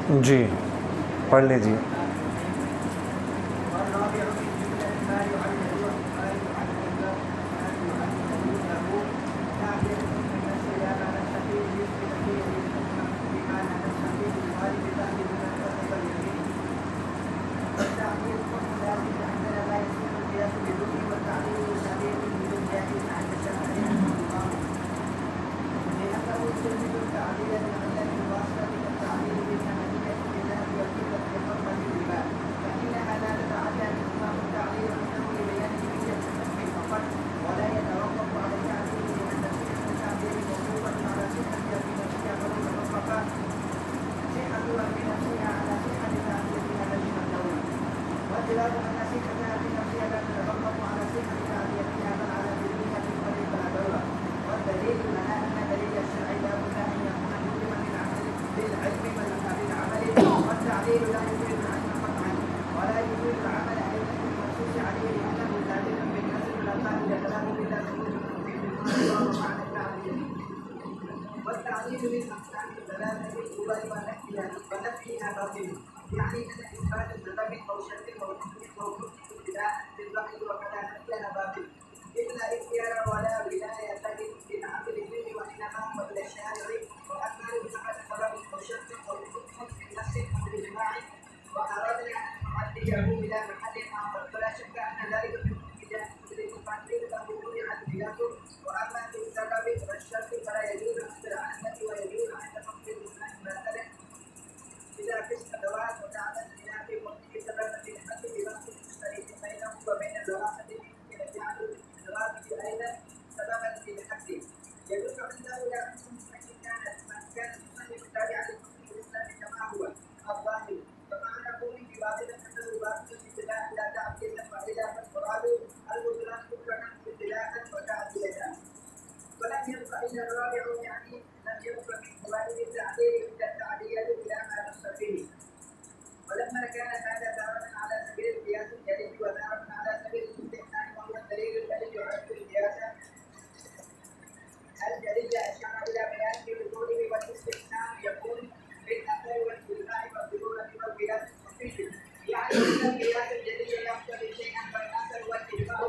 जी पढ़ लीजिए।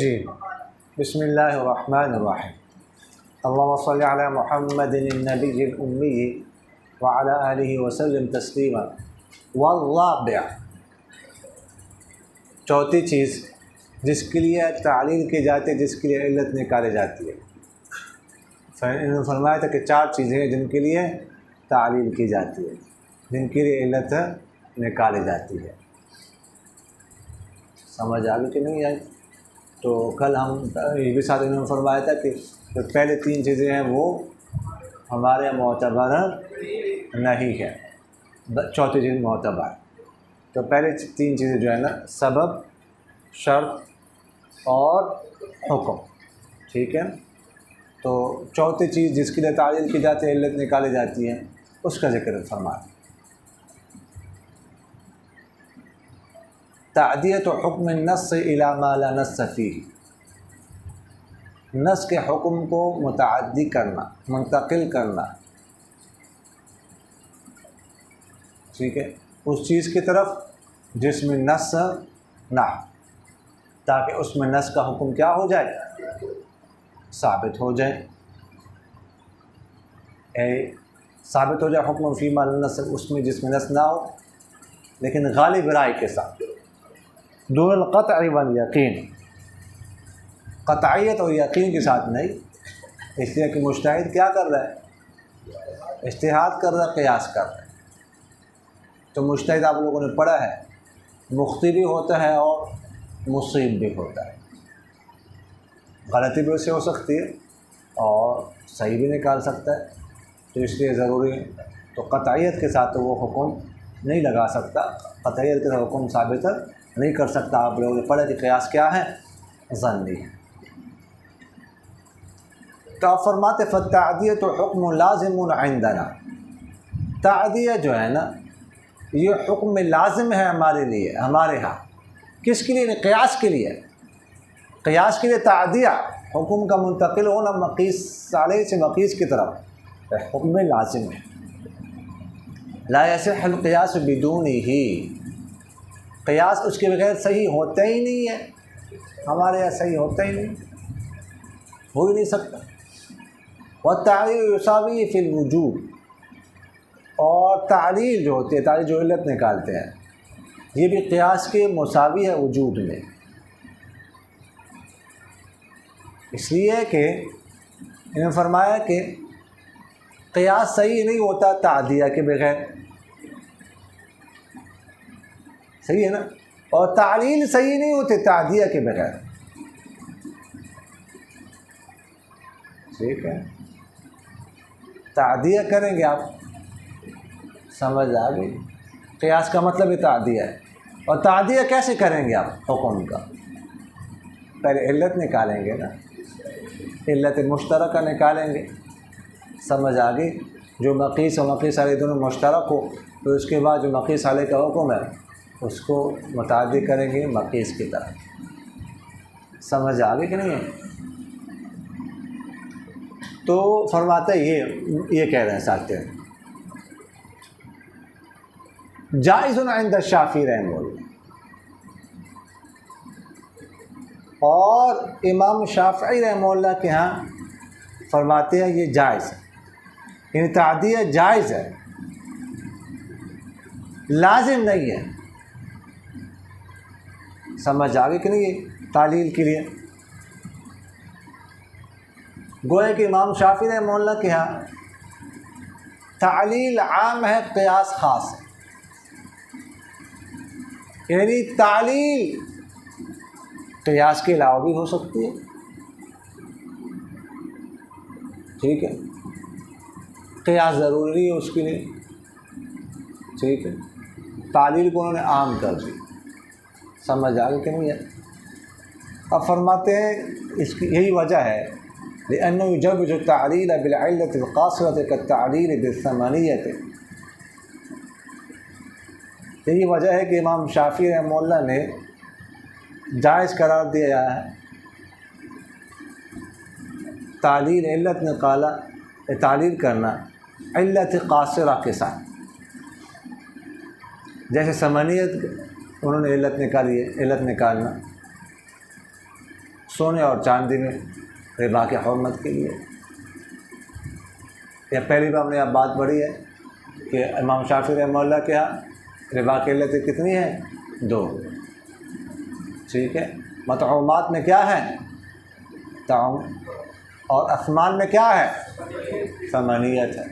जी बिस्मिल्लाहिर्रहमानिर्रहीम अल्लाहुम्मा सल्लि अला मुहम्मदिन नबिय्यिल उम्मी व अला आलिहि व सल्लिम तस्लीमा। वल्लाबिअ, चौथी चीज़ जिसके लिए तालील की जाती है, जिसके लिए इल्लत निकाली जाती है। इन्होंने फरमाया था कि 4 चीज़ें हैं जिनके लिए तालील की जाती है, जिनके लिए इल्लत निकाली जाती है। समझ आ गई कि नहीं आई? तो कल हम ये भी साथ इन्होंने फरमाया था कि जो पहले 3 चीज़ें हैं वो हमारे यहाँ मोतबर नहीं है, चौथी चीज़ मोतबर। तो पहले 3 चीज़ें जो है ना, सबब, शर्त और हुक्म, ठीक है। तो चौथी चीज़ जिसके लिए तालील की जाती है, इल्लत निकाली जाती है, उसका जिक्र फरमाया। तादियत हुक्म नस्स इला मा ला नस्स फीह, नस के हुक्म को मुतअद्दी करना, मुंतकिल करना, ठीक है, उस चीज़ की तरफ जिसमें नस ना, ताकि उसमें नस का हुक्म क्या हो जाए, साबित हो जाए। साबित हो जाए हुक्म फ़ीमा ला नस, उसमें जिसमें नस ना हो, लेकिन गालिब राय के साथ, दूनुल क़त्अ वल यकीन, क़तइयत और यकीन के साथ नहीं। इसलिए कि मुज्तहिद क्या कर रहा है, इज्तिहाद कर रहा है, क़ियास कर रहा है। तो मुज्तहिद आप लोगों ने पढ़ा है, मुख्ती भी होता है और मुसीब भी होता है, गलती भी उससे हो सकती है और सही भी निकाल सकता है। तो इसलिए ज़रूरी है, तो क़तइयत के साथ तो वो हुक्म नहीं लगा सकता, क़तइयत के साथ हुक्म साबित नहीं कर सकता। आप लोगों ने पढ़ा कि क़ियास क्या है, ज़न्नी है। तो आप फरमाते फ़त्तादियत हुक्म लाज़िमुन इंदना, तादिया जो है ना, ये हुक्म लाज़िम है हमारे लिए, हमारे यहाँ। किसके लिए? क़ियास के लिए। क़ियास के लिए तादिया, हुक्म का मुंतकिल होना मक़ीस साले से मक़ीस की तरफ, हुक्म लाज़िम है। ला यसिहुल क़ियास बिदूनिही, क़ियास उसके बगैर सही होता ही नहीं है, हमारे यहाँ सही होता ही नहीं, हो ही नहीं सकता। वत्तालील युसावी फ़िल वुजूब, और तालील जो होती है, तालील जो इल्लत निकालते हैं, ये भी क़ियास के मुसावी है वजूद में। इसलिए कि इन्होंने फरमाया कि क़ियास सही नहीं होता तादिया के बगैर, सही है ना, और तालील सही नहीं होते तादिया के बगैर, ठीक है। तादिया करेंगे आप, समझ आ गई? क़ियास का मतलब ही तादिया है। और तादिया कैसे करेंगे आप हुक्म का? पहले इल्लत निकालेंगे ना, इल्लत मुश्तरका निकालेंगे, समझ आ गई? जो मक़ीस और मक़ीस वाले दोनों मुश्तरक हो, तो उसके बाद जो मक़ीस वाले का हुक्म है उसको मुताद्दी करेंगे मक़ीस की तरफ। समझ आ गई कि नहीं है? तो फरमाते ये कह रहे हैं साथ में, जाइज़ुन इंद शाफ़ी रहमहुल्लाह, और इमाम शाफ़ी रहमहुल्लाह के यहाँ फरमाते हैं ये जायज़ है, यानी तादिया जायज़ है, लाजिम नहीं है। समझ आ गई कि नहीं? तालील के लिए गोए कि इमाम शाफ़ी रहमहुल्लाह के यहाँ तालील आम है, क़ियास ख़ास है, यानी तालील क़ियास के अलावा भी हो सकती है, ठीक है। क़ियास ज़रूरी नहीं है उसके लिए, ठीक है। तालील को उन्होंने आम कर दी। समझ आ गई कि नहीं है? अब फरमाते हैं इसकी यही वजह है, लिअन्नहु युजव्विजु तालील बिल-इल्लति al-क़ासिरति कत-तालील बिस-समनिय्यति, यही वजह है कि इमाम शाफ़ी रहमहुल्लाह ने जायज़ करार दिया है तालील इल्लत निकाला, तालील करना इल्लत क़ासिरा के साथ। जैसे समनियत उन्होंने इल्लत निकाली है, इल्लत निकालना सोने और चांदी में रिबा के हुर्मत के लिए। या पहली बार हमने अब बात पढ़ी है कि इमाम शाफ़ी रहमहुल्लाह के यहाँ रिबा की इल्लतें कितनी हैं? 2, ठीक है। मतऊमात में क्या है? ताउम। और असमान में क्या है? समानियत है।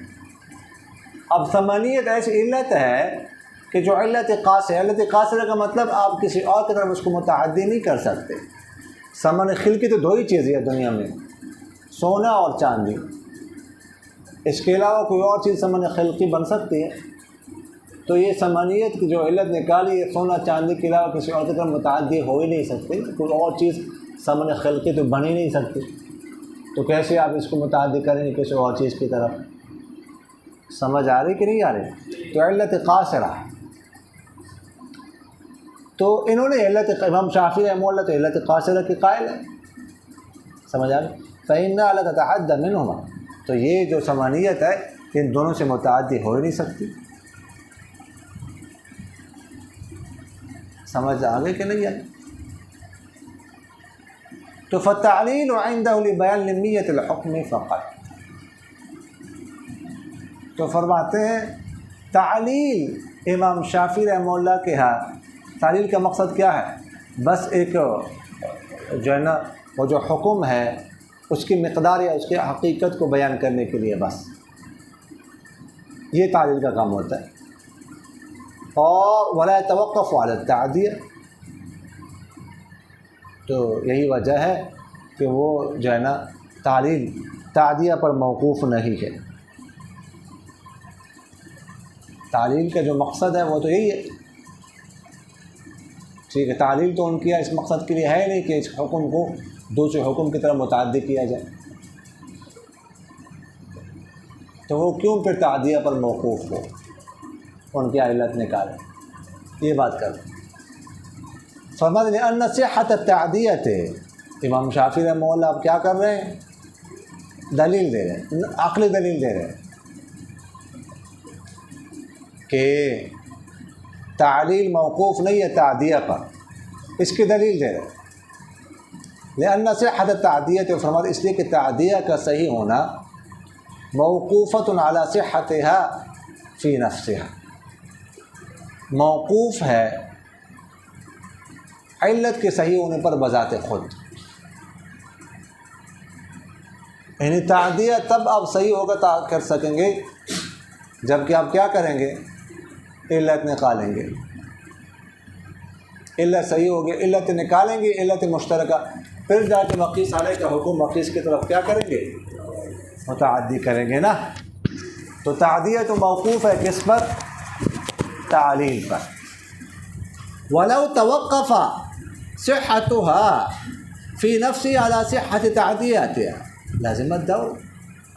अब समानियत ऐसी इल्लत है कि जो इल्लत कासिरा का मतलब आप किसी और की तरफ उसको मुतअद्दी नहीं कर सकते। समन खिलकी तो दो ही चीज़ें है दुनिया में, सोना और चांदी। इसके अलावा कोई और चीज़ समन खिलकी बन सकती है? तो ये समानियत की जो इल्लत निकाली है, सोना चांदी के अलावा किसी और की तरफ मुतअद्दी हो ही नहीं सकती। कोई और चीज़ समन खिलकी तो बन ही नहीं सकती, तो कैसे आप इसको मुतअद्दी करेंगे किसी और चीज़ की तरफ? समझ आ रही कि नहीं आ रही? तो इल्लत कासिरा। तो इन्होंने इमाम शाफी रहमहुल्लाह तो इल्लत कासिरा की कायल है। समझ आ रही? फ़इन्ना ला ततअद्दा मिनहुमा, तो ये जो समानियत है इन दोनों से मुतअद्दी हो ही नहीं सकती। समझ आ गई कि नहीं आई? तो फ़त्तालील इंदहु लिबयान लिम्मियतिल हुक्म फ़क़त। तो फरमाते हैं तालील इमाम शाफी रहमहुल्लाह के यहाँ तालील का मकसद क्या है? बस एक जो है ना वो जो हुक्म है उसकी मिक़दार या उसकी हकीकत को बयान करने के लिए बस ये तालील का काम होता है। और वला यतवक़्क़फ़ु अला तादिया, तो यही वजह है कि वो जो है ना तालील तादिया पर मौक़ूफ़ नहीं है। तालील का जो मकसद है वो तो यही है, ठीक है। तालील तो उनकी इस मकसद के लिए है नहीं कि इस हुक्म को दूसरे हुक्म की तरफ मुतअद्दी किया जाए, तो वो क्यों फिर तादिया पर मौक़ूफ़ हो? उनकी इल्लत निकालें, ये बात कर फरमाते हैं अन्ना सिहत तादियत। इमाम शाफी रहमहुल्लाह अब क्या कर रहे हैं? दलील दे रहे हैं, अक़ली दलील दे रहे हैं कि तालील मौक़ूफ़ नहीं है तादिया पर, इसकी दलील दे रहे हैं। लिअन्ना सिहत तादियत, फरमाते इसलिए कि तादिया का सही होना मौक़ूफ़तुन अला सिहतिहा फ़ी नफ़्सिहा, मौक़ूफ़ है इल्लत के सही होने पर बज़ाते ख़ुद। यानी तादिया तब आप सही होगा कर सकेंगे जबकि आप क्या करेंगे? इल्लत निकालेंगे। इल्लत सही होगी, इल्लत निकालेंगे, इल्लत मुश्तरका, फिर जाके मक़ीस अलैह का हुक्म मक़ीस की तरफ क्या करेंगे? मुतअद्दी करेंगे ना। तो तादिया तो मौक़ूफ़ है किस पर? तालील पर। वलौ तवक़्क़फ़ा सिहतुहा फ़ी नफ़्सी अला सिहत तादियतिहा लाज़िमत दौर।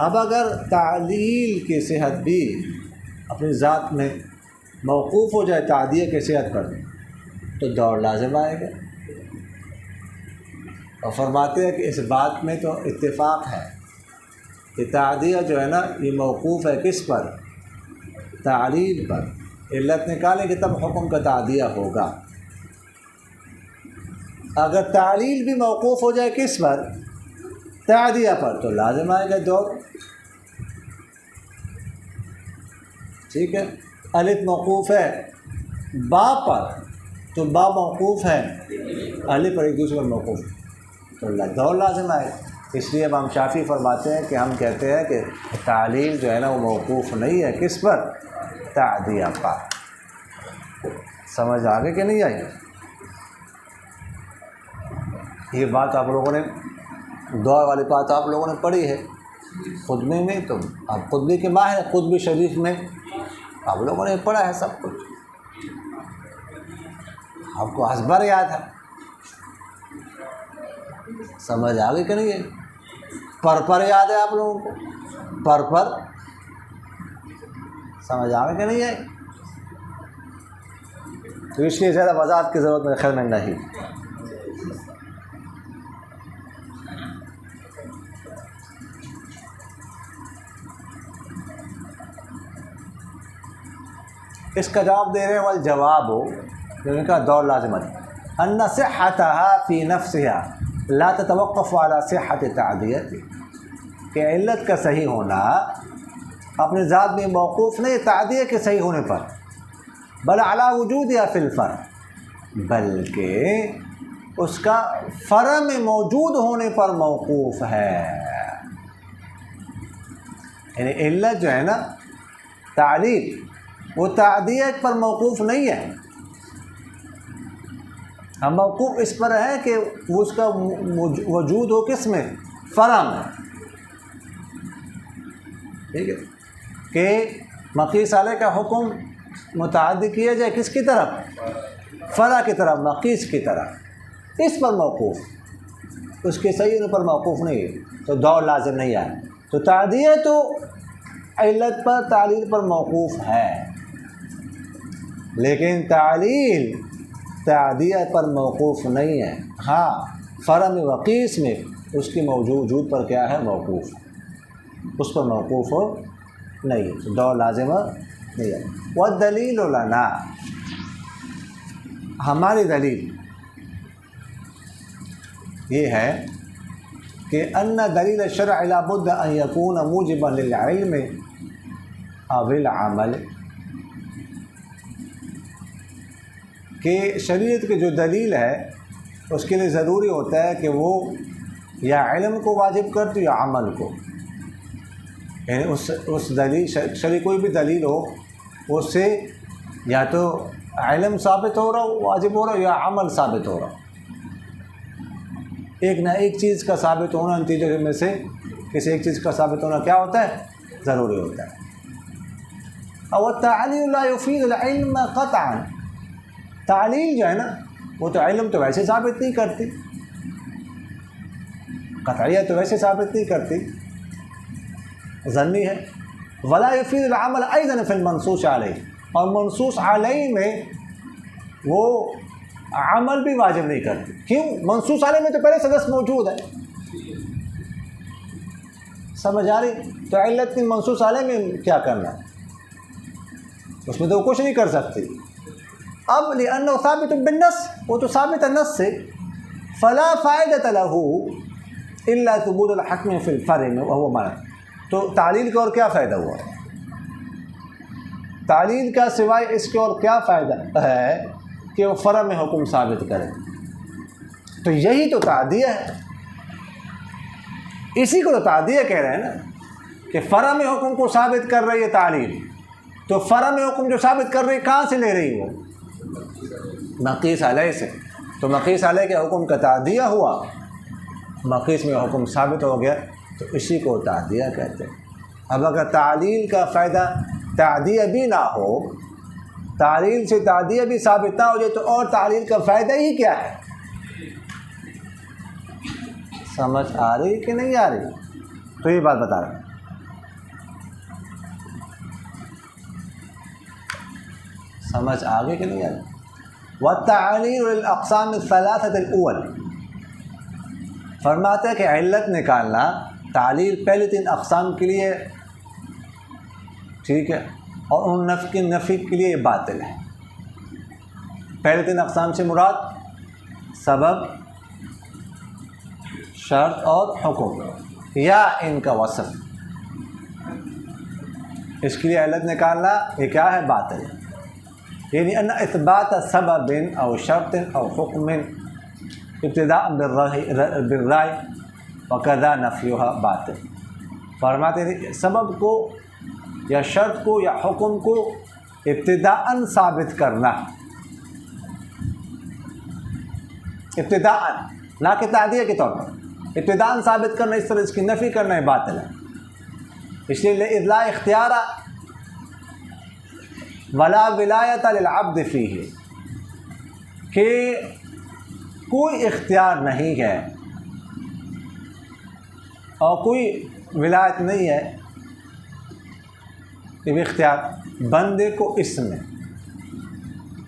अब अगर तालील की सेहत भी अपनी ज़ात में मौक़ूफ़ हो जाए तादिया की सेहत पर, तो दौर लाज़िम आएगा। और फरमाते हैं कि इस बात में तो इत्तेफ़ाक़ है कि तादिया जो है ना ये मौक़ूफ़ है किस पर? तालील पर। इल्लत निकालेंगे तब हुक्म का तादिया होगा। अगर तालील भी मौक़ूफ़ हो जाए किस पर? तादिया पर, तो लाज़िम आएगा दौर। ठीक है। अलिफ मौक़ूफ़ है बा पर, तो बा मौक़ूफ़ है अलिफ पर, एक दूसरे पर मौक़ूफ़, तो दौर लाज़िम आएगा। इसलिए इमाम शाफी फरमाते हैं कि हम कहते हैं कि तालील जो है ना वो मौक़ूफ़ नहीं है किस पर? तादिया पर। समझ आ गई कि नहीं आई? ये बात आप लोगों ने दौर वाली बात आप लोगों ने पढ़ी है खुतबे में, तो आप खुतबे के माहिर हैं, खुतबे शरीफ में आप लोगों ने पढ़ा है सब कुछ, आपको हस्बर याद है। समझ आ गई कि नहीं है? पर याद है आप लोगों को? पर समझ आ गई कि नहीं है? तो इसलिए ज़्यादा वज़ाहत की ज़रूरत मेरे ख्याल में नहीं। इसका जवाब दे रहे हैं वल जवाब हो इनका दौर लाज़िमत अन्ना सिहतहा फ़ी नफ़्सिहा ला ततवक़्क़फ़ु अला सिहत तादियति, कि इल्लत का सही होना अपने ज़ात में मौक़ूफ़ नहीं तादिया के सही होने पर, बल अला वजूदिहा फ़िल फ़र्क़, बल्कि उसका फ़र्अ में मौजूद होने पर मौकूफ़ है। यानी इल्लत जो है ना तालील, वो तादियत पर मौकूफ़ नहीं है। हम मौकूफ़ इस पर है कि उसका वजूद हो किस में, फ़र्अ में। ठीक है कि मक़ीस अलैह का हुक्म मुतअद्दी किया जाए किसकी तरफ, फ़र्अ की तरफ, मक़ीस की तरफ, इस पर मौकूफ़, उसके सही होने पर मौकूफ़ नहीं है, तो दौर लाज़िम नहीं है। तो तादिया तो इल्लत पर तालील पर मौकूफ़ है, लेकिन तालील तादिया पर मौकूफ़ नहीं है। हाँ, फ़र्अ में वक़ीस में उसकी वजूद पर क्या है, मौकूफ़, उस पर मौकूफ़ नहीं है, तो दौर लाज़िम नहीं है। वह दलील लना, हमारी दलील ये है कि अन्ना दलील शरअ ला बुद्द अन यकून मूजिबन लिल इल्म अविल अमल, कि शरीयत की जो दलील है उसके लिए ज़रूरी होता है कि वो या इल्म को वाजिब करती हो या अमल को। यानी उस दलील शरी कोई भी दलील हो उससे या तो इल्म साबित हो रहा हो, वाजिब हो रहा हो, या अमल साबित हो रहा हो। एक ना एक चीज़ का साबित होना, नतीजे में से किसी एक चीज़ का साबित होना क्या होता है, ज़रूरी होता है। और तालील ला युफीद अल इल्म क़तअन, तालील जो है ना वो तो इल्म तो वैसे साबित नहीं करती, क़तइयत तो वैसे साबित नहीं करती, ज़न्नी है। वला युफीद अल अमल अयज़न फ़िल मनसूस अलैह, और मनसूस अलैह में वो अमल भी वाजिब नहीं करती। क्यों? मनसूस अलैह में तो पहले सदस्य मौजूद है, समझ आ रही? तो इल्लत की मनसूस अलैह में क्या करना है, उसमें तो कुछ नहीं कर सकती। अब लिअन्नहु साबित बिन्नस, वो तो साबित है नस से, फ़ला फ़ायदत लहू इल्ला सुबूत अल हक्म फ़िल फ़र्अ में वहुव मना। तो तालील का और क्या फ़ायदा हुआ, तालील का सिवाय इसके और क्या फ़ायदा है कि वो फ़र्अ में हुक्म साबित करे। तो यही तो तादिया है, इसी को तो तादिया कह रहे हैं ना, कि फ़र्अ में हुक्म को साबित कर रही है तालील। तो फ़र्अ में हुक्म जो साबित कर रही है कहाँ से ले रही है, वो मक़ीस अलैह से। तो मक़ीस अलैह के हुक्म का तादिया हुआ, मक़ीस में हुक्म साबित हो गया, तो इसी को तादिया कहते हैं। अब अगर तालील का फ़ायदा तादिया भी ना हो, तालील से तादिया भी साबित ना हो जाए, तो और तालील का फ़ायदा ही क्या है। समझ आ रही कि नहीं आ रही? तो ये बात बता रहा हूँ, समझ आ गई कि नहीं आ रही? वत्तालील लिल अक़साम सलासत अल-अव्वल, फरमाते हैं कि इल्लत निकालना तालील पहले 3 अक़साम के लिए ठीक है, और उन नफ़ी के लिए बातिल है। पहले 3 अक़साम से मुराद सबब, शर्त और हुक्म, या इनका वसफ़, इसके लिए इल्लत निकालना ये क्या है, बातिल। यानी अन्ना इस्बात सबबिन और शर्तिन और हुक्मिन इब्तिदाअन बिर्राय वकज़ा नफ़युहा बातिल। फरमाते हैं सबब को या शर्त को या हुक्म को इब्तिदाअन साबित करना, इब्तिदाअन, ना कि तादिया के तौर पर, इब्तिदाअन साबित करना, इस तरह इसकी नफ़ी करना है, बातिल है। इसलिए इज़ला इख्तियार वला विलायत लिल अब्द फ़ीही, कि कोई इख्तियार नहीं है और कोई विलायत नहीं है, ये इख्तियार बंदे को इसमें,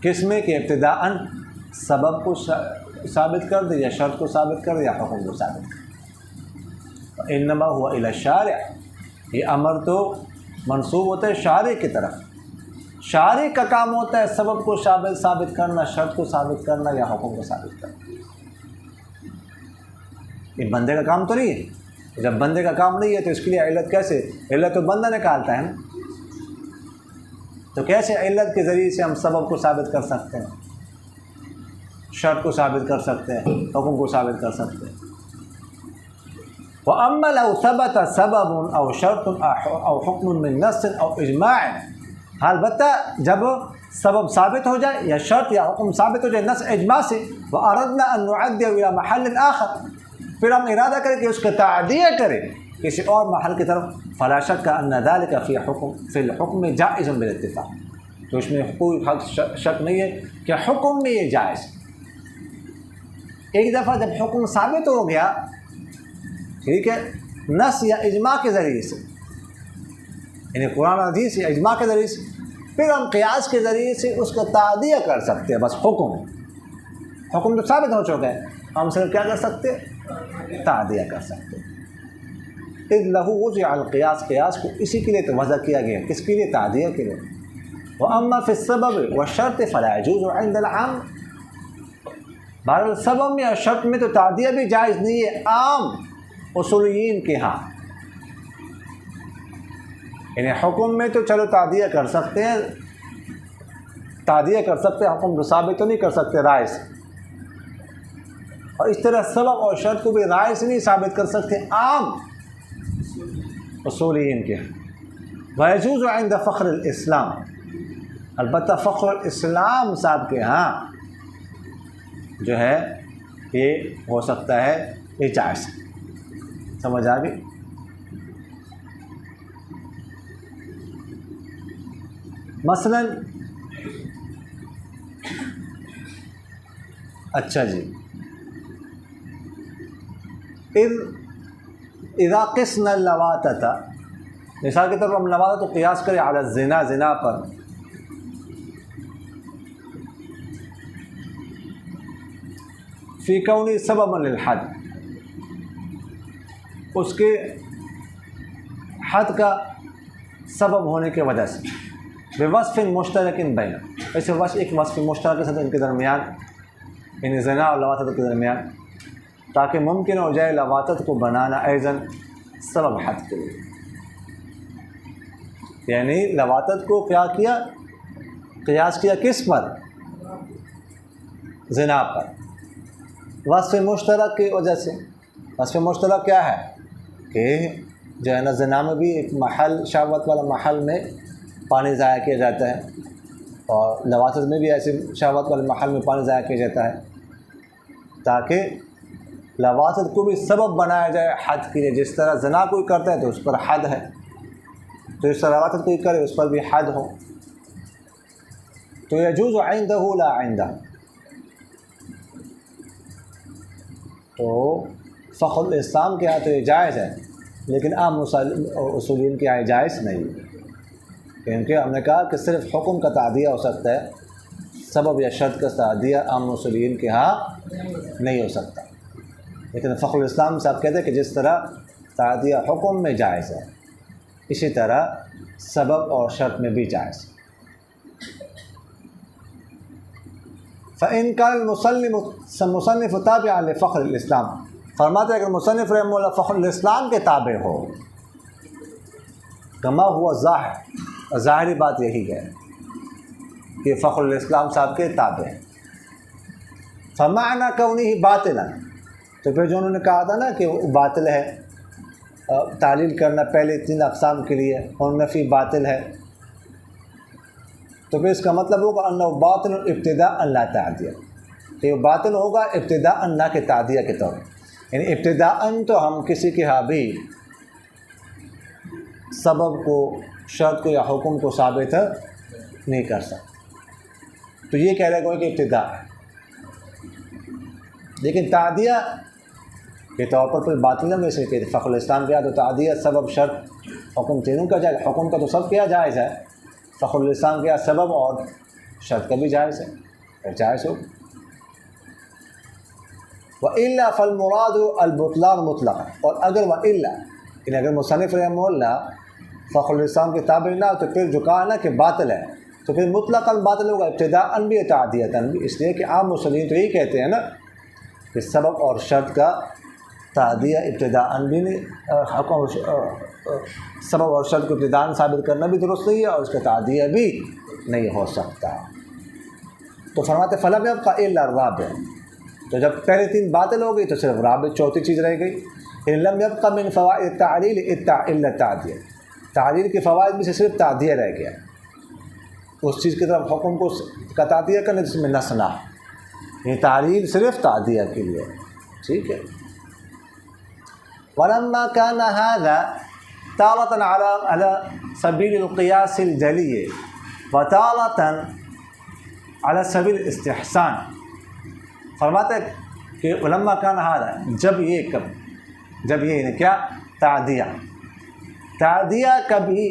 किसमें कि इब्तिदाअन सबब को साबित कर दे, या शर्त को साबित कर दे, या हुक्म को साबित कर दे। इन्नमा हुआ इला शारिअ, ये अमर तो मंसूब होता है शारिअ की तरफ। शारिअ का काम होता है सबब को साबित करना, शर्त को साबित करना, या हुक्म को साबित करना। ये बंदे का काम तो नहीं है। जब बंदे का काम नहीं है तो इसके लिए इल्लत कैसे, इल्लत तो बंदा निकालता है ना, तो कैसे इल्लत के ज़रिए से हम सबब को साबित कर सकते हैं। शर्त को साबित कर सकते हैं, हुक्म को साबित कर सकते हैं। व अम्मा लौ सबत सबब औ शर्त औ हुक्म मिन नस्स औ इजमा', अलबत्ता जब सबब साबित हो जाए या शर्त या हुक्म साबित हो जाए नस इजमा से, व अरदना अन नुअद्दिया इला महल आखर, फिर हम इरादा करें कि उसका तादिया करें किसी और महल की तरफ, फला शक्क अन्न ज़ालिका फ़िल हुक्म जाइज़ुन बिल इत्तिफ़ाक़, तो इसमें कोई शक नहीं है कि हुक्म में ये जायज़। एक दफ़ा जब हुक्म साबित हो गया, ठीक है, नस या इजमा के ज़रिए से, यानी कुरान हदीस या इजमा के ज़रिए से, फिर हम क़ियास के ज़रिए से उसका तादिया कर सकते हैं। बस हुक्म तो साबित हो चुका है, हम सिर्फ क्या कर सकते हैं, तादिया कर सकते हैं। इज़ लहू वज़िअल क़ियास, क़ियास को इसी के लिए तो वज़ा किया गया, किसके लिए, तादिया के लिए। व अम्मा फ़ि सबब व शर्त फ़ला यजूज़ु इंदल आम, बहरहाल सबब में और शर्त में तो तादिया भी जायज़ नहीं है आम उसूलियीन के यहाँ। यानी हुक्म में तो चलो तादिया कर सकते हैं, हुक्म तो साबित तो नहीं कर सकते राय से, और इस तरह सबब और शर्त को भी राय से नहीं साबित कर सकते आम उसूलियीन के। वयजूज़ु इंद फ़ख्र इस्लाम, अलबत्ता फ़ख्र इस्लाम साहब के यहाँ जो है ये हो सकता है, ये जायज़। समझ आ गई? मसलन अच्छा जी, इज़ा क़िस्ना लवातता, मिसाल के तौर पर हम लवातत तो क़ियास करें अला ज़िना, ज़िना पर, फ़ी कौनी सबबन लिल हद, उसके हद का सबब होने की वजह से, बेवस्फ़िन मुश्तरकिन बैन, ऐसे एक वस्फ़ मुश्तरक के साथ इनके दरमियान, यानी ज़िना और लवातत के दरमियान, ताकि मुमकिन हो जाए लवातत को बनाना ऐज़न सबब हद के लिए। यानी लवातत को क्या किया, क़ियास किया किस पर, ज़िना पर, वस्फ़ मुश्तरक की वजह से। वस्फ़ मुश्तरक क्या है कि जो है ना, ज़िना में भी एक महल, शहवत वाला महल में पानी ज़ाया किया जाता है, और लवातत में भी ऐसे शहवत वाले महल में पानी ज़ाया किया जाता है, ताकि लवातत को भी सबब बनाया जाए हद के लिए। जिस तरह ज़िना कोई करता है तो उस पर हद है, तो इस तरह लवातत कोई करे उस पर भी हद हो। तो यजूज़ु इंदहु ला इंदा, तो फ़ख्रुल इस्लाम के यहाँ तो ये जायज़ है, लेकिन आम उसूलियीन के यहाँ जायज़ नहीं है, क्योंकि हमने कहा कि सिर्फ हुक्म का तादिया हो सकता है, सबब या शर्त का तादिया आम उसूलियीन के यहाँ नहीं हो सकता। लेकिन फ़ख्रुल इस्लाम साहब कहते हैं कि जिस तरह तादिया हुक्म में जायज़ है, इसी तरह सबब और शर्त में भी जायज़। फ़इन कान मुसन्निफ़ ताबिअन लिफ़ख्रिल इस्लाम, फरमाते हैं अगर मुसन्निफ़ रहमहुल्लाह फ़ख्रुल इस्लाम के ताबे हो, कमा हुआ ज़ाहिर, ज़ाहिरी बात यही है कि फ़ख्रुल इस्लाम साहब के ताबे हैं। फ़माअना कौनिही बातिलन, तो फिर जो उन्होंने कहा था ना कि वो बातिल है, तालील करना पहले 3 अक़साम के लिए, और नफ़ी बातिल है, तो फिर इसका मतलब होगा अन्ना बातिल इब्तिदाअन ला तादिया, कि वो बातिल होगा इब्तिदाअन ना के तादिया के तौर, यानी इब्तिदाअन तो हम किसी के यहाँ भी सबब को, शर्त को या हुक्म को साबित नहीं कर सकते, तो ये कह रहे हैं कि इब्तिदा है। लेकिन तादिया के तौर पर फिर बातिल में से कि फ़ख्रुल इस्लाम किया तो तादिया सबब शर्त हुक्म तीनों का जायज़, हुक्म का तो सब क्या जायज़ है, फ़ख्रुल इस्लाम किया सबब और शर्त का भी जायज़ है, फिर जायज़ हो। व इल्ला फल मुराद अल बुतलान मुतलक़, और अगर मुसन्निफ़ रहमहुल्लाह फ़ख्रुल इस्लाम के ताबे ना तो फिर जो कहा ना कि बातिल है, तो फिर मुतलक़न बातिल होगा, इब्तिदाअन भी तादियतन भी, इसलिए कि आम मुसल्लिन तो यही कहते हैं ना कि सबब और शर्त का तादिया इब्तिदाअन भी नहीं, सबब और शर्त को इब्तिदाअन साबित करना भी दुरुस्त नहीं है, और उसका तादिया भी नहीं हो सकता। तो फरमाते फलम यब्का इल्ला राबिअ, तो जब पहले 3 बातें हो गई तो सिर्फ राबिअ चौथी चीज़ रह गई। इन लम यब्का मिन फ़वाइद तालील इल्ला तादिया, तालील के फ़वाइद में से सिर्फ तादिया रह गया, उस चीज़ की तरफ हुक्म को का तादिया करने जिसमें नस ना, ये तालील सिर्फ तादिया के लिए, ठीक है। वलम्मा काना हाज़ा तारतन अला सबील क़ियास अल-जली व तारतन अला सबील इस्तिहसान, फरमाते कि वलम्मा काना हाज़ा, जब ये क्या तादिया, तादिया कभी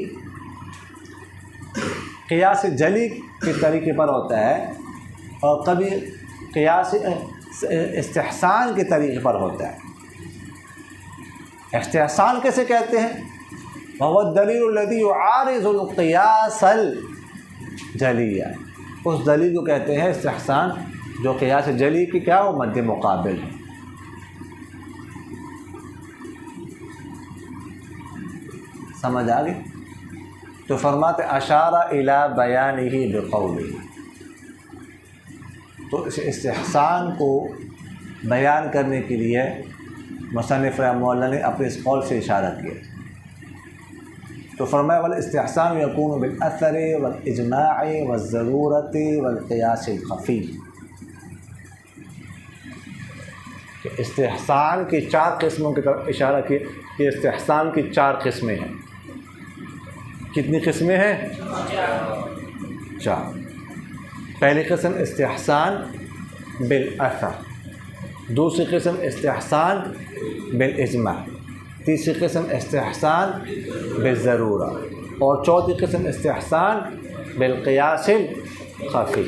क़ियास जली के तरीके पर होता है और कभी क़ियास इस्तिहसान के तरीके पर होता है। इस्तिहसान कैसे कहते हैं? वह दलील लदी युआरिज़ुल क़ियासल जलिया, उस दलील को कहते हैं इस्तिहसान जो क़ियास जली की क्या हो मध्य मुकाबिल है। समझ आ गई? तो फरमाते अशारा इला बयानिही बिक़ौलिही, तो इस इस्तिहसान को बयान करने के लिए मुसन्निफ़ रहमहुल्लाह ने अपने इस कौल से इशारा किया। तो फरमाया वल इस्तिहसान यकूनु बिल असर वल इजमाअ वल ज़रूरत वल क़ियास अल ख़फ़ी, कि इस्तिहसान की 4 किस्मों की तरफ इशारा किया कि इस्तिहसान की 4 किस्में हैं। कितनी किस्में हैं? 4। पहली किस्म इस्तिहसान बिल असर, दूसरी किस्म इस्तिहसान बिल इजमा, तीसरी किस्म इस्तिहसान बिल ज़रूरा और चौथी किस्म इस्तिहसान बिल क़ियास अल ख़फ़ी।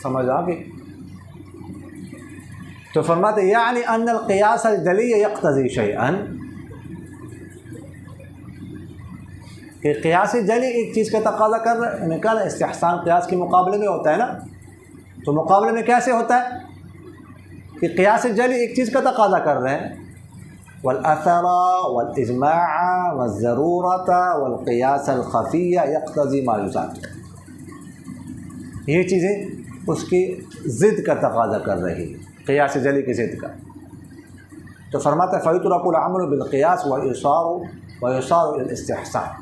समझ आ गई? तो फरमाते यानी अन्नल क़ियास अल जली यक़्तज़ी शैअन, कि क़ियास जली एक चीज़ का तकाज़ा कर रहा है, निकाल इस्तिहसान क़ियास के मुकाबले में होता है ना, तो मुकाबले में कैसे होता है कि क़ियास जली एक चीज़ का तकाज़ा कर रहे हैं, वल असर वल इजमाअ वल ज़रूरत वल क़ियास अल ख़फ़िय्या यक़्तज़ी मा युज़ाद, ये चीज़ें उसकी ज़िद का तकाज़ा कर रही है, क़ियास जली की ज़िद का। तो फरमाता है फ़युतरकुल अमल बिल क़ियास व युसार इल इस्तिहसान,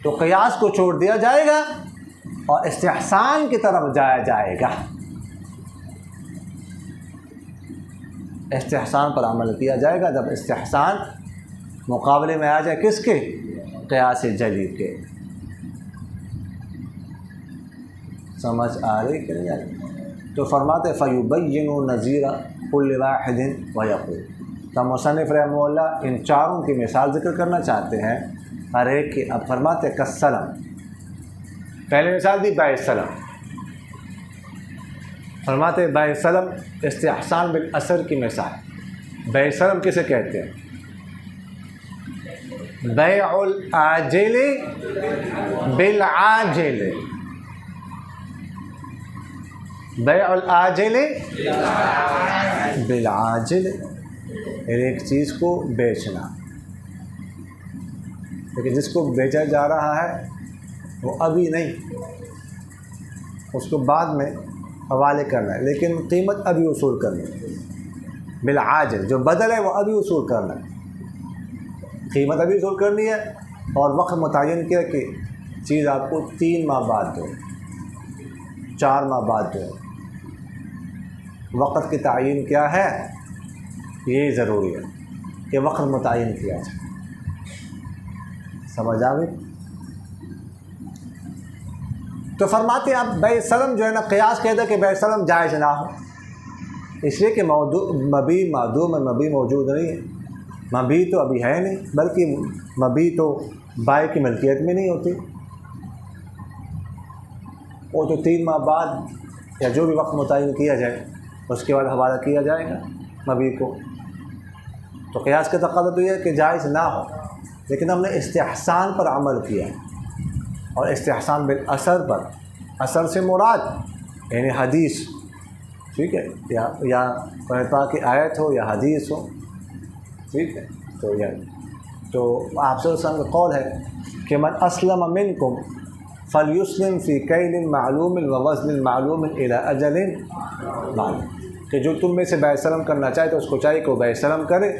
तो क़ियास को छोड़ दिया जाएगा और इस्तिहसान की तरफ जाया जाएगा, इस्तिहसान पर अमल किया जाएगा जब इस्तिहसान मुकाबले में आ जाए किसके? क़ियास जली के। समझ आ रही कि नहीं आ रही? तो फरमाते फ़युबय्यिनु नज़ीरा कुल्लि वाहिदिन व यक़ूल, तब मुसन्निफ़ रहमहुल्लाह इन चारों की मिसाल ज़िक्र करना चाहते हैं हर एक की। अब फरमाते कसलम, पहले मिसाल दी बैसलम, फरमाते बैसलम इस्तिहसान बिल असर की मिसाल। बैसलम किसे कहते हैं? बैउल आजिल बिल आजिल, बैउल आजिल बिल आजिल, एक चीज़ को बेचना, लेकिन जिसको बेचा जा रहा है वो अभी नहीं, उसको बाद में हवाले करना है, लेकिन कीमत अभी वसूल करनी है। बिल आजिल जो बदल है वो अभी वसूल करना है, कीमत अभी वसूल करनी है और वक्त मुतय्यन किया कि चीज़ आपको 3 माह बाद दो, 4 माह बाद दो। वक्त की तयन क्या है, ये ज़रूरी है कि वक्त मुतय्यन किया जाए। समझ आ गई? तो फरमाते आप बैसलम जो है ना, क़ियास कहता है कि बैसलम जायज़ ना हो, इसलिए कि मबी मादूम में मबी मौजूद नहीं है, मबी तो अभी है नहीं, बल्कि मबी तो बाय की मिल्कियत में नहीं होती, वो तो 3 माह बाद या जो भी वक्त मुतय्यन किया जाए उसके बाद हवाला किया जाएगा मबी को। तो क़ियास का तक़ाज़ा तो यह है कि जायज़ ना हो, लेकिन हमने इस्तिहसान पर अमल किया और इस्तिहसान बिल असर पर, असर से मुराद यानी हदीस, ठीक है, या कुरान पाक की आयत हो या हदीस हो, ठीक है। तो आप सल्लल्लाहु अलैहि वसल्लम का कौल है कि मन अस्लम मिनकुम फ़लयुस्लिम फ़ी कैलिन मालूम व वज़न मालूम इला अजलिन मालूम, कि जो तुम में से बैसलम करना चाहे तो उसको चाहिए कि बैसलम करे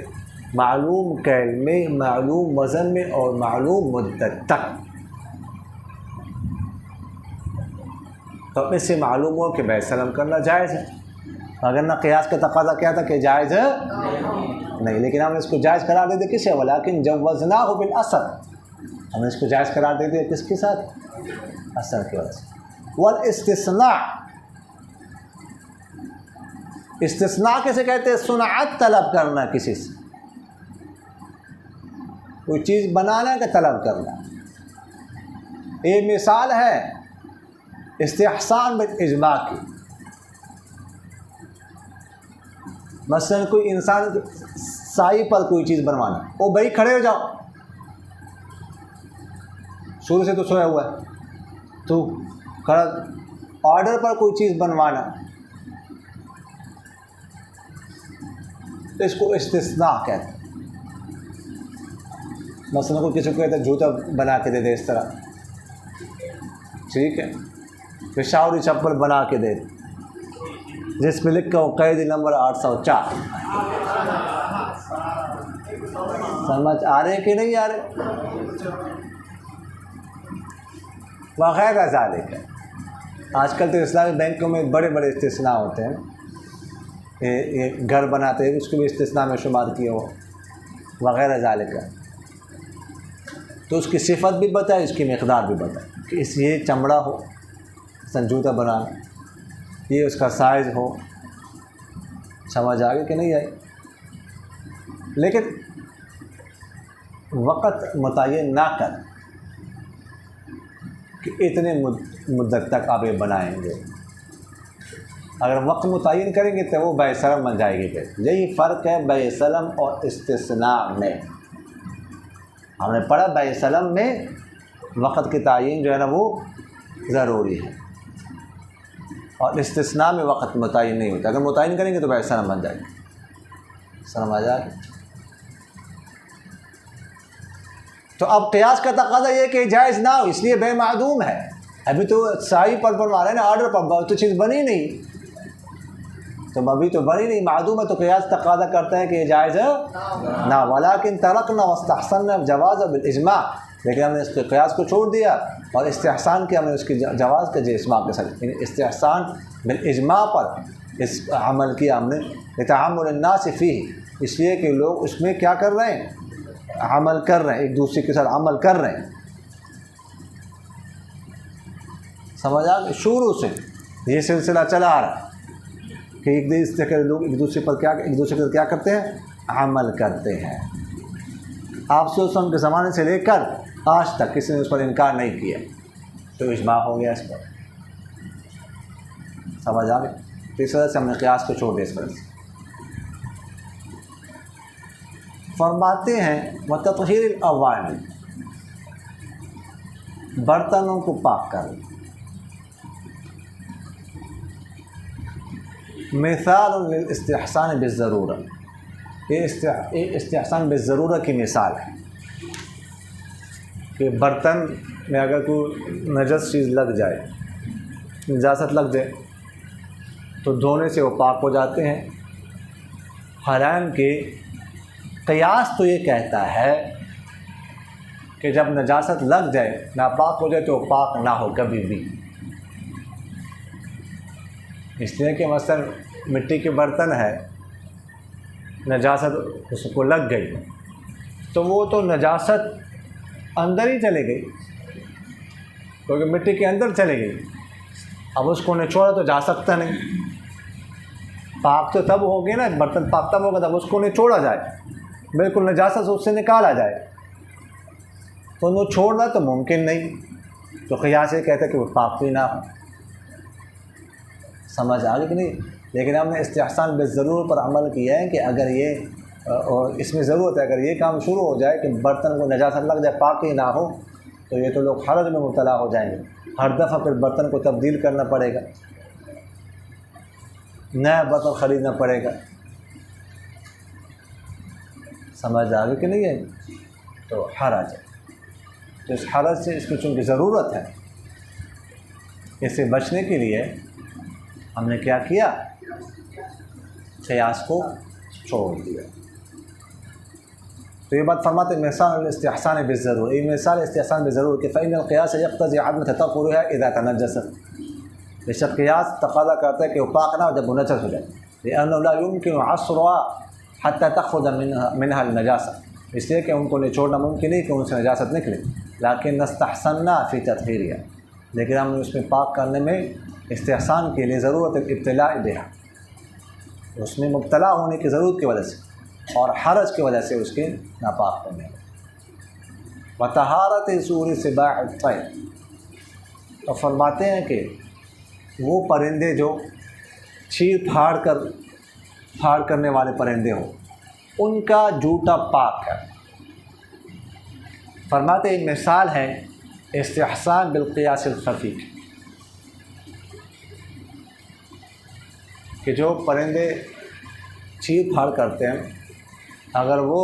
मालूम कैल में, मालूम वज़न में और मालूम मुद्दत तक। तो इससे मालूम हो कि बैसलम करना जायज़ है, अगर ना क़ियास का तकाज़ा क्या था कि जायज़ है नहीं, लेकिन हमने इसको जायज़ करार दे दिया किसे, वलाकिन जब वज़ना हो बिल असर, हमने इसको जायज़ करार दे दिया किसके साथ, असर की वजह से। वल इस्तिस्ना, इस्तिस्ना कैसे कहते हैं, सुनात तलब करना, किसी से कोई चीज़ बनाने का तलब करना। ये मिसाल है इस्तिहसान बिल इजमा की। मसलन कोई इंसान साई पर कोई चीज़ बनवाना, ओ भाई खड़े हो जाओ, शुरू से तो सोया हुआ है, तो खड़ा, ऑर्डर पर कोई चीज़ बनवाना, इसको इस्तिस्ना कहते हैं। मसलन को किसी को कहते हैं जूता बना के दे दे इस तरह, ठीक है, पेशावरी चप्पल बना के दे जिस पे लिखा हो कैदी नंबर 804। समझ आ रहे कि नहीं आ रहे, वगैरह ज़ालिक। आजकल तो इस्लामी बैंकों में बड़े बड़े इस्तिस्ना होते हैं, ये घर बनाते हैं उसको भी इस्तिस्ना में शुमार किया हो, वगैरह ज़ालिक। तो उसकी सिफत भी बताए, इसकी मकदार भी बताए कि इस ये चमड़ा हो, जूता बनाना, ये उसका साइज़ हो। समझ आ गई कि नहीं आई, लेकिन वक़्त मुतय्यन ना कर कि इतने मुद्दत तक आप ये बनाएंगे। अगर वक्त मुतय्यन करेंगे तो वो बैसलम बन जाएगी। फिर यही फ़र्क है बैसलम और इस्तिस्ना में। हमने पढ़ा बैसलम में वक़्त की तयीन जो है ना वो ज़रूरी है, और इस्तिस्ना में वक़्त मुतय्यन नहीं होता। अगर मुतय्यन करेंगे तो बैसलम बन जाएगी। समझ आ गई। तो अब क़ियास का तक़ाज़ा ये कि जायज़ ना हो, इसलिए बेमादूम है। अभी तो साई पर बनवा रहे हैं ना, ऑर्डर पर, तो चीज़ बनी नहीं, तो अभी तो बनी नहीं, मादूम है, तो क़ियास तक़ाज़ा करते हैं कि ये जायज़ है ना। वलाकिन तरकना वस्तहसन्ना जवाज़ बिल इजमा, लेकिन हमने इसके क़ियास को छोड़ दिया और इस्तिहसान किया हमने उसकी जवाज़ के इजमा के साथ। इस्तिहसान बिल इजमा पर इस अमल किया हमने, लितअम्मुल नास फ़ीही, इसलिए कि लोग उसमें क्या कर रहे हैं, अमल कर रहे हैं, एक दूसरे के साथ अमल कर रहे हैं। समझ आ गई। शुरू से ये सिलसिला चला आ रहा कि एक दूसरे के लोग एक दूसरे पर क्या करते हैं, अमल करते हैं। आप के ज़माने से लेकर आज तक किसी ने उस पर इनकार नहीं किया, तो इजमा हो गया इस पर। समझ आ गई। तो इस वजह से हमने क़ियास को छोड़ दिया। इस वजह से फरमाते हैं वतत्हीरिल अवानी, बर्तनों को पाक कर। मिसाल इस्तिहसान बिज़रूरा, ये इस्तिहसान बिज़रूरा की मिसाल है कि बर्तन में अगर कोई नजस चीज़ लग जाए, नजासत लग जाए, तो धोने से वो पाक हो जाते हैं। हालांकि क़ियास तो ये कहता है कि जब नजासत लग जाए, नापाक हो जाए, तो पाक ना हो कभी भी। इसलिए कि मसलन मिट्टी के बर्तन है, नजासत उसको लग गई, तो वो तो नजासत अंदर ही चली गई, क्योंकि मिट्टी के अंदर चली गई। अब उसको निचोड़ा तो जा सकता नहीं। पाक तो तब हो गया ना, बर्तन पाक तब होगा तब उसको निचोड़ा जाए, बिल्कुल नजासत उससे निकाला जाए, तो वो छोड़ना तो मुमकिन नहीं। तो क़ियास ये कहता है कि वो पाक भी ना हो। समझ आ गई कि नहीं। लेकिन हमने इस्तिहसान बिज़रूर पर अमल किया है कि अगर ये, और इसमें ज़रूरत है, अगर ये काम शुरू हो जाए कि बर्तन को नजासत लग जाए, पाक ही ना हो, तो ये तो लोग हरज में मुब्तला हो जाएंगे। हर दफ़ा फिर बर्तन को तब्दील करना पड़ेगा, नया बर्तन ख़रीदना पड़ेगा। समझ आ गई कि नहीं है। तो हरज है, तो इस हरज से इसकी चूँकि ज़रूरत है, इससे बचने के लिए हमने क्या किया, क़ियास को छोड़ दिया। तो ये बात फरमाते मिसाल इस्तिहसान बिज़रूर, ये मिसाल इस्तिहसान बिज़रूर कि फ़इन्नल क़ियास यक़्तज़ी अदम ततक़्क़ुरिहा इज़ा तनज्जसत, बेशक क़ियास तक़ाज़ा करता है कि वो पाक ना हो जब मुनज्जस हो जाए। लिअन्नहु ला युमकिनु अस्रुहा हत्ता तख़्रुज मिनहा नजासा, इसलिए कि उनको निचोड़ना मुमकिन नहीं कि उनसे नजासत निकले। लाकिन नस्तहसन्ना फ़ी तत्हीरिहा, लेकिन हमने उसमें पाक करने में इस्तिहसान के लिए ज़रूरत इब्तिला बिहा, उसमें मुब्तला होने की ज़रूरत की वजह से और हरज की वजह से उसके नापाक होने। व तहारत सूर सिबाह तैर, तो फरमाते हैं कि वो परिंदे जो चीर फाड़ करने वाले परिंदे हो, उनका जूता पाक है। फरमाते एक मिसाल है इस्तिहसान बिलक़ियासिल ख़फ़ी, कि जो परिंदे चीर फाड़ करते हैं, अगर वो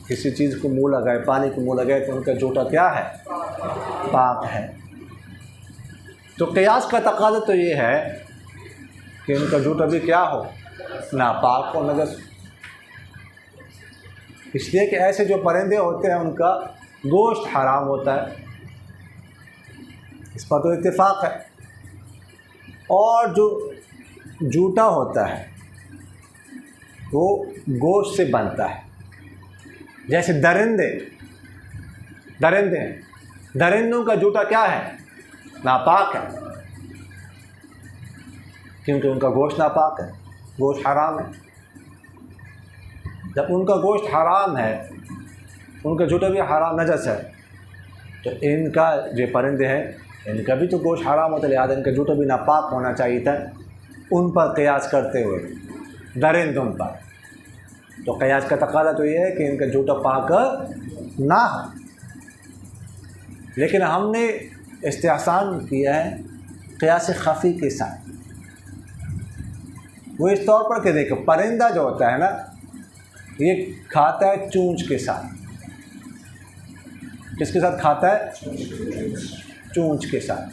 किसी चीज़ को मुँह लगाए, पानी को मुँह लगाए, तो उनका जूता क्या है, पाक है। तो क़ियास का तक़ाज़ा तो ये है कि उनका जूता भी क्या हो, नापाक हो, नजस। इसलिए कि ऐसे जो परिंदे होते हैं उनका गोश्त हराम होता है, इस पर तो इत्तेफाक है। और जो जूता होता है वो गोश्त से बनता है। जैसे दरिंदों का जूता क्या है, नापाक है, क्योंकि उनका गोश्त नापाक है, गोश्त हराम है। जब उनका गोश्त हराम है, उनका जूता भी हराम नजस है, तो इनका जो परिंदे हैं इनका भी तो गोश्त हराम होता है, लिहाजा इनका जूता भी नापाक होना चाहिए था उन पर क़ियास करते हुए, दरिंदों पर। तो क़ियास का तक़ाज़ा तो ये है कि इनका जूता पाक ना हो। लेकिन हमने इस्तिहसान किया है क़ियास ख़फ़ी के साथ। वो इस तौर पर कि देखो, परिंदा जो होता है ना, ये खाता है चूंच के साथ। किसके साथ खाता है, चूंच के साथ,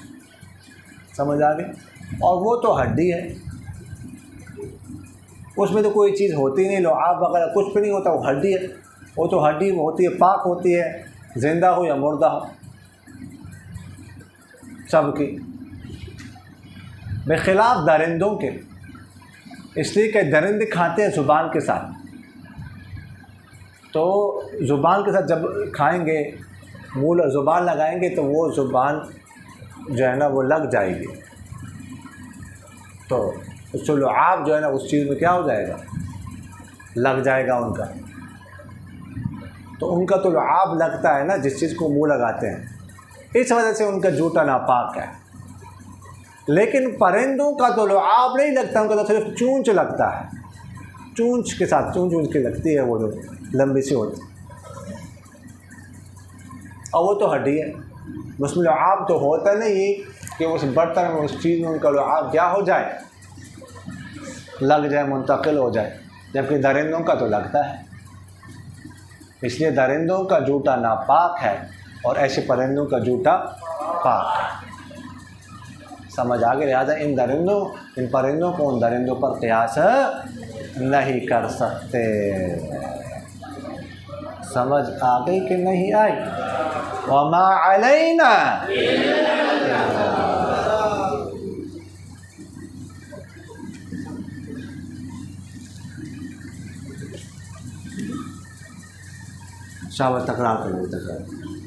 समझ आ गई। और वो तो हड्डी है, उसमें तो कोई चीज़ होती नहीं, लुआब वगैरह कुछ भी नहीं होता, वो हड्डी है। वो तो हड्डी होती है, पाक होती है, ज़िंदा हो या मुर्दा हो, सबकी, बेखिलाफ़ दरिंदों के। इसलिए कि दरिंदे खाते हैं ज़ुबान के साथ, तो ज़ुबान के साथ जब खाएंगे, मुँह ज़ुबान लगाएंगे, तो वो ज़ुबान जो है ना वो लग जाएगी, तो उसको लुआब जो है ना उस चीज़ में क्या हो जाएगा, लग जाएगा उनका। तो उनका तो लुआब लगता है ना जिस चीज़ को मुँह लगाते हैं, इस वजह से उनका जूता नापाक है। लेकिन परिंदों का तो लुआब नहीं लगता, उनका तो सिर्फ चूंच लगता है, चूंच के साथ, चूंच उनकी लगती है, वो जो लंबी सी होती, और वो तो हड्डी है। उसमें लुआब तो होता नहीं कि उस बर्तन में, उस चीज़ में उनका लुआब क्या हो जाए, लग जाए, मुंतकिल हो जाए, जबकि दरिंदों का तो लगता है। इसलिए दरिंदों का जूता नापाक है और ऐसे परिंदों का जूता पाक है। समझ आ गए। लिहाजा इन परिंदों को उन दरिंदों पर क़ियास नहीं कर सकते। समझ आ गई कि नहीं आई। वमा अलैना, शाबाश, तकरार कर लो, तकरार।